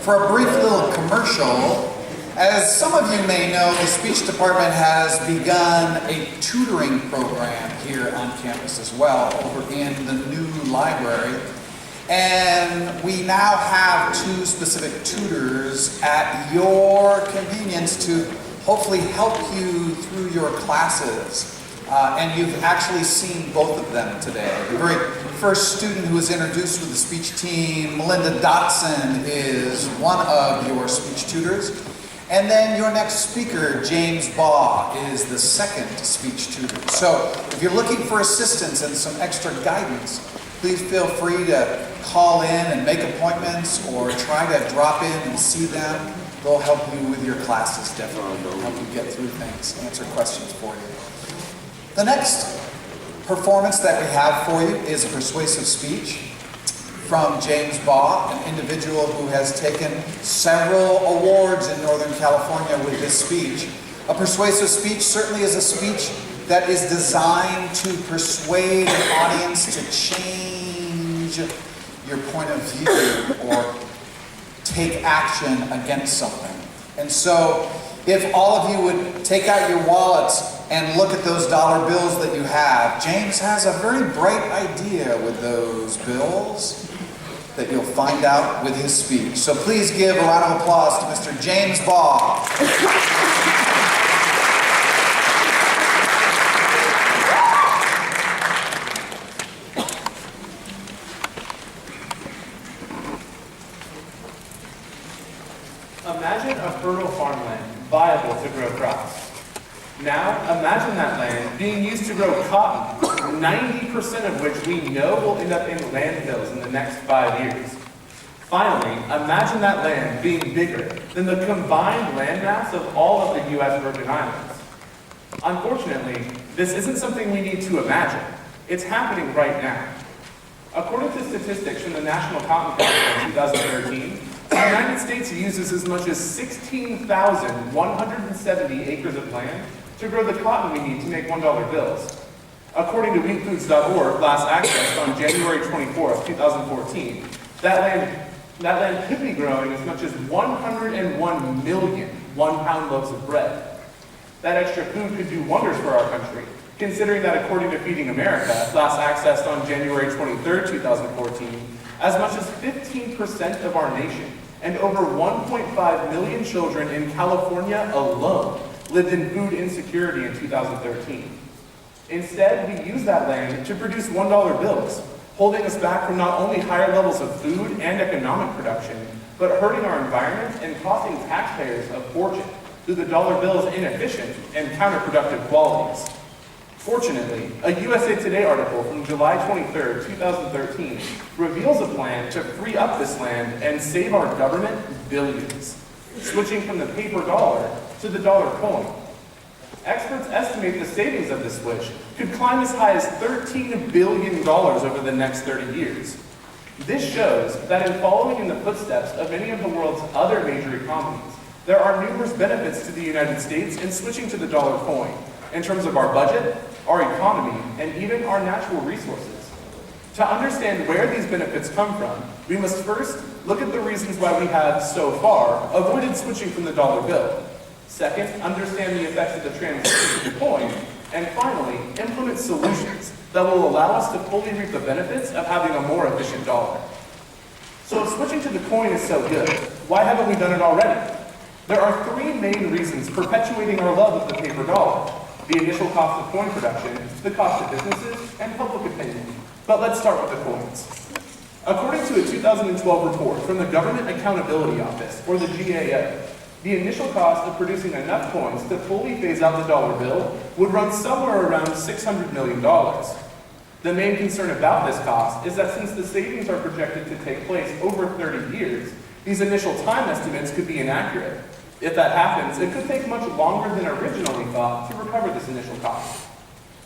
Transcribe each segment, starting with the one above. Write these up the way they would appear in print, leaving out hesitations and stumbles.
For a brief little commercial, as some of you may know, the speech department has begun a tutoring program here on campus as well, over in the new library. And we now have 2 specific tutors at your convenience to hopefully help you through your classes. And you've actually seen both of them today. The very first student who was introduced with the speech team, Melinda Dotson, is one of your speech tutors. And then your next speaker, James Baugh, is the second speech tutor. So if you're looking for assistance and some extra guidance, please feel free to call in and make appointments or try to drop in and see them. They'll help you with your classes, definitely. They'll help you get through things, answer questions for you. The next performance that we have for you is a persuasive speech from James Baugh, an individual who has taken several awards in Northern California with this speech. A persuasive speech certainly is a speech that is designed to persuade an audience to change your point of view or take action against something. And so, if all of you would take out your wallets and look at those dollar bills that you have, James has a very bright idea with those bills that you'll find out with his speech. So please give a round of applause to Mr. James Baugh. Imagine a fertile farmland viable to grow crops. Now, imagine that land being used to grow cotton, 90% of which we know will end up in landfills in the next 5 years. Finally, imagine that land being bigger than the combined landmass of all of the U.S. Virgin Islands. Unfortunately, this isn't something we need to imagine. It's happening right now. According to statistics from the National Cotton Council in 2013, the United States uses as much as 16,170 acres of land to grow the cotton we need to make $1 bills. According to wheatfoods.org, last accessed on January 24th, 2014, that land could be growing as much as 101 million one-pound loaves of bread. That extra food could do wonders for our country, considering that according to Feeding America, last accessed on January 23rd, 2014, as much as 15% of our nation and over 1.5 million children in California alone lived in food insecurity in 2013. Instead, we use that land to produce $1 bills, holding us back from not only higher levels of food and economic production, but hurting our environment and costing taxpayers a fortune through the dollar bill's inefficient and counterproductive qualities. Fortunately, a USA Today article from July 23, 2013 reveals a plan to free up this land and save our government billions, switching from the paper dollar to the dollar coin. Experts estimate the savings of this switch could climb as high as $13 billion over the next 30 years. This shows that in following in the footsteps of many of the world's other major economies, there are numerous benefits to the United States in switching to the dollar coin, in terms of our budget, our economy, and even our natural resources. To understand where these benefits come from, we must first look at the reasons why we have, so far, avoided switching from the dollar bill. Second, understand the effects of the transition to the coin. And finally, implement solutions that will allow us to fully reap the benefits of having a more efficient dollar. So if switching to the coin is so good, why haven't we done it already? There are 3 main reasons perpetuating our love of the paper dollar: the initial cost of coin production, the cost of businesses, and public opinion. But let's start with the coins. According to a 2012 report from the Government Accountability Office, or the GAO, the initial cost of producing enough coins to fully phase out the dollar bill would run somewhere around $600 million. The main concern about this cost is that since the savings are projected to take place over 30 years, these initial time estimates could be inaccurate. If that happens, it could take much longer than originally thought to recover this initial cost.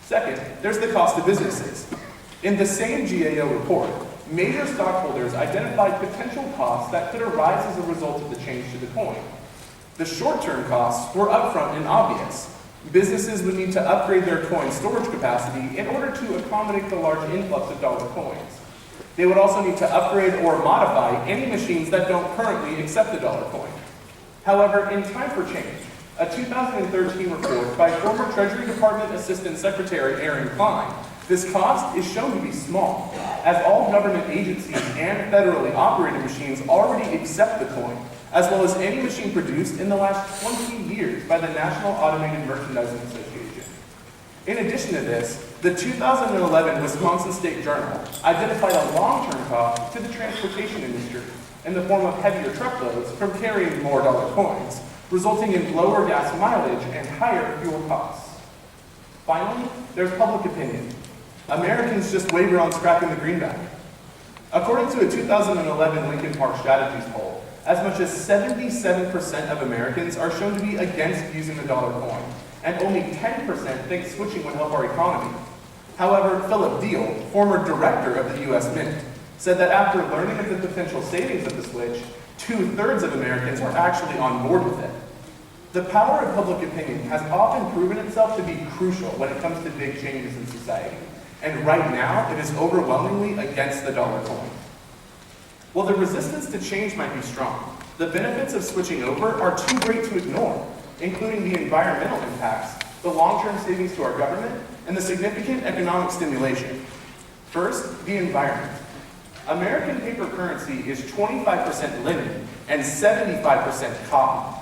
Second, there's the cost of businesses. In the same GAO report, major stockholders identified potential costs that could arise as a result of the change to the coin. The short-term costs were upfront and obvious. Businesses would need to upgrade their coin storage capacity in order to accommodate the large influx of dollar coins. They would also need to upgrade or modify any machines that don't currently accept the dollar coin. However, in time for change, a 2013 report by former Treasury Department Assistant Secretary Aaron Klein, this cost is shown to be small, as all government agencies and federally operated machines already accept the coin, as well as any machine produced in the last 20 years by the National Automated Merchandising Association. In addition to this, the 2011 Wisconsin State Journal identified a long-term cost to the transportation industry in the form of heavier truckloads from carrying more dollar coins, resulting in lower gas mileage and higher fuel costs. Finally, there's public opinion. Americans just waver on scrapping the greenback. According to a 2011 Lincoln Park Strategies poll, as much as 77% of Americans are shown to be against using the dollar coin, and only 10% think switching would help our economy. However, Philip Deal, former director of the U.S. Mint, said that after learning of the potential savings of the switch, 2/3 of Americans are actually on board with it. The power of public opinion has often proven itself to be crucial when it comes to big changes in society, and right now it is overwhelmingly against the dollar coin. While the resistance to change might be strong, the benefits of switching over are too great to ignore, including the environmental impacts, the long-term savings to our government, and the significant economic stimulation. First, the environment. American paper currency is 25% linen and 75% cotton.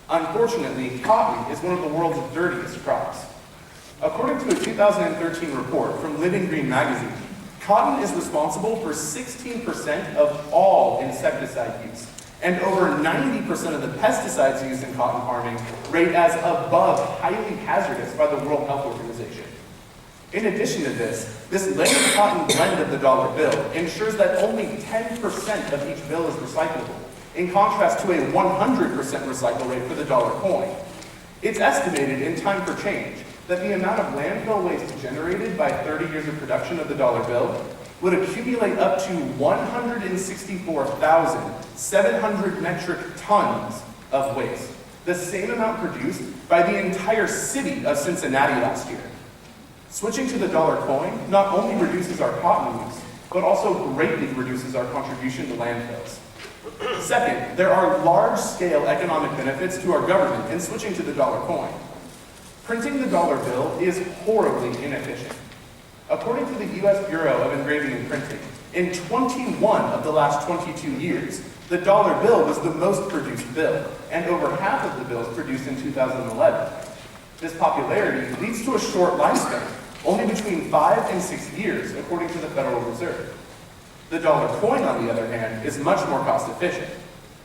Unfortunately, cotton is one of the world's dirtiest crops. According to a 2013 report from Living Green magazine, cotton is responsible for 16% of all insecticide use, and over 90% of the pesticides used in cotton farming rate as above highly hazardous by the World Health Organization. In addition to this layered cotton blend of the dollar bill ensures that only 10% of each bill is recyclable, in contrast to a 100% recycle rate for the dollar coin. It's estimated in time for change that the amount of landfill waste generated by 30 years of production of the dollar bill would accumulate up to 164,700 metric tons of waste, the same amount produced by the entire city of Cincinnati last year. Switching to the dollar coin not only reduces our cotton use, but also greatly reduces our contribution to landfills. Second, there are large-scale economic benefits to our government in switching to the dollar coin. Printing the dollar bill is horribly inefficient. According to the U.S. Bureau of Engraving and Printing, in 21 of the last 22 years, the dollar bill was the most produced bill, and over half of the bills produced in 2011. This popularity leads to a short lifespan, only between 5 and 6 years, according to the Federal Reserve. The dollar coin, on the other hand, is much more cost efficient.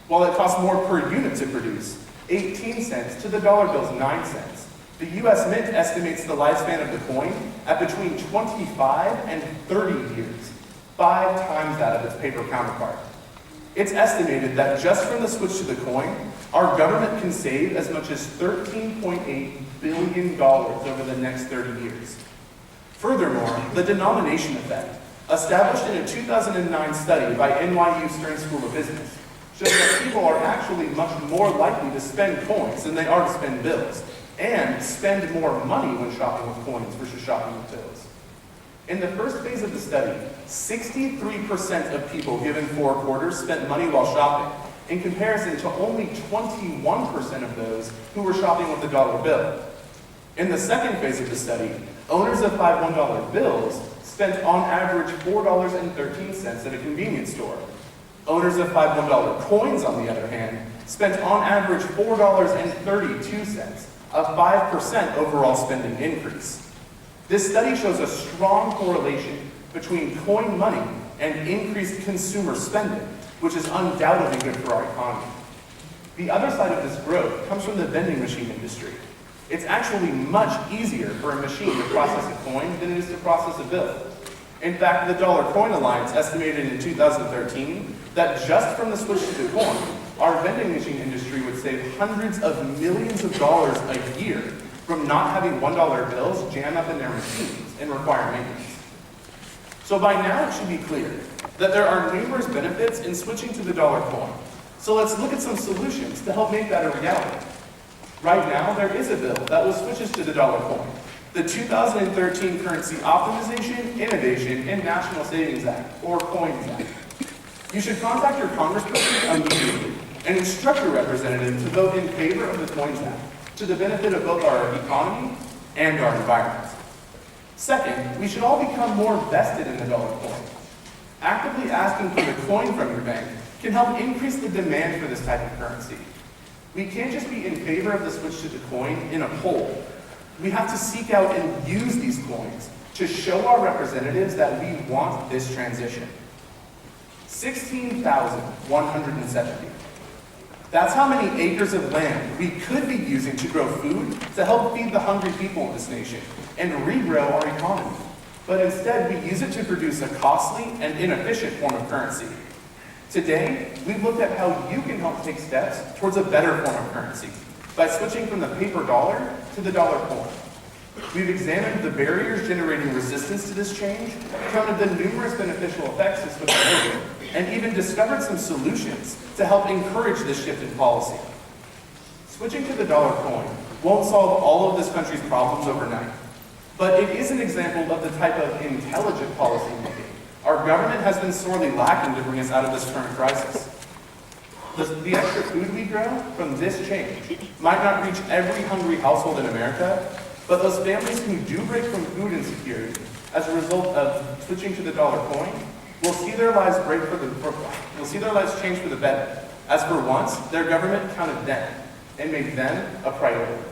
While it costs more per unit to produce, 18 cents to the dollar bill's 9 cents, the U.S. Mint estimates the lifespan of the coin at between 25 and 30 years, 5 times that of its paper counterpart. It's estimated that just from the switch to the coin, our government can save as much as $13.8 billion over the next 30 years. Furthermore, the denomination effect, established in a 2009 study by NYU Stern School of Business, shows that people are actually much more likely to spend coins than they are to spend bills, and spend more money when shopping with coins versus shopping with bills. In the first phase of the study, 63% of people given 4 quarters spent money while shopping, in comparison to only 21% of those who were shopping with the dollar bill. In the second phase of the study, owners of 5 $1 bills spent on average $4.13 at a convenience store. Owners of 5 $1 coins, on the other hand, spent on average $4.32, a 5% overall spending increase. This study shows a strong correlation between coin money and increased consumer spending, which is undoubtedly good for our economy. The other side of this growth comes from the vending machine industry. It's actually much easier for a machine to process a coin than it is to process a bill. In fact, the Dollar Coin Alliance estimated in 2013 that just from the switch to the coin, our vending machine industry would save hundreds of millions of dollars a year from not having $1 bills jam up in their machines and require maintenance. So by now it should be clear that there are numerous benefits in switching to the dollar coin. So let's look at some solutions to help make that a reality. Right now, there is a bill that will switch us to the dollar coin, the 2013 Currency Optimization, Innovation, and National Savings Act, or COINS Act. You should contact your congressperson immediately and instruct your representative to vote in favor of the COINS Act to the benefit of both our economy and our environment. Second, we should all become more vested in the dollar coin. Actively asking for the coin from your bank can help increase the demand for this type of currency. We can't just be in favor of the switch to the coin in a poll. We have to seek out and use these coins to show our representatives that we want this transition. 16,170. That's how many acres of land we could be using to grow food to help feed the hungry people in this nation and regrow our economy. But instead, we use it to produce a costly and inefficient form of currency. Today, we've looked at how you can help take steps towards a better form of currency by switching from the paper dollar to the dollar coin. We've examined the barriers generating resistance to this change, counted the numerous beneficial effects of switching over, and even discovered some solutions to help encourage this shift in policy. Switching to the dollar coin won't solve all of this country's problems overnight, but it is an example of the type of intelligent policy making our government has been sorely lacking to bring us out of this current crisis. The extra food we grow from this change might not reach every hungry household in America, but those families who do break from food insecurity as a result of switching to the dollar coin will see their lives change for the better, as for once, their government counted them and made them a priority.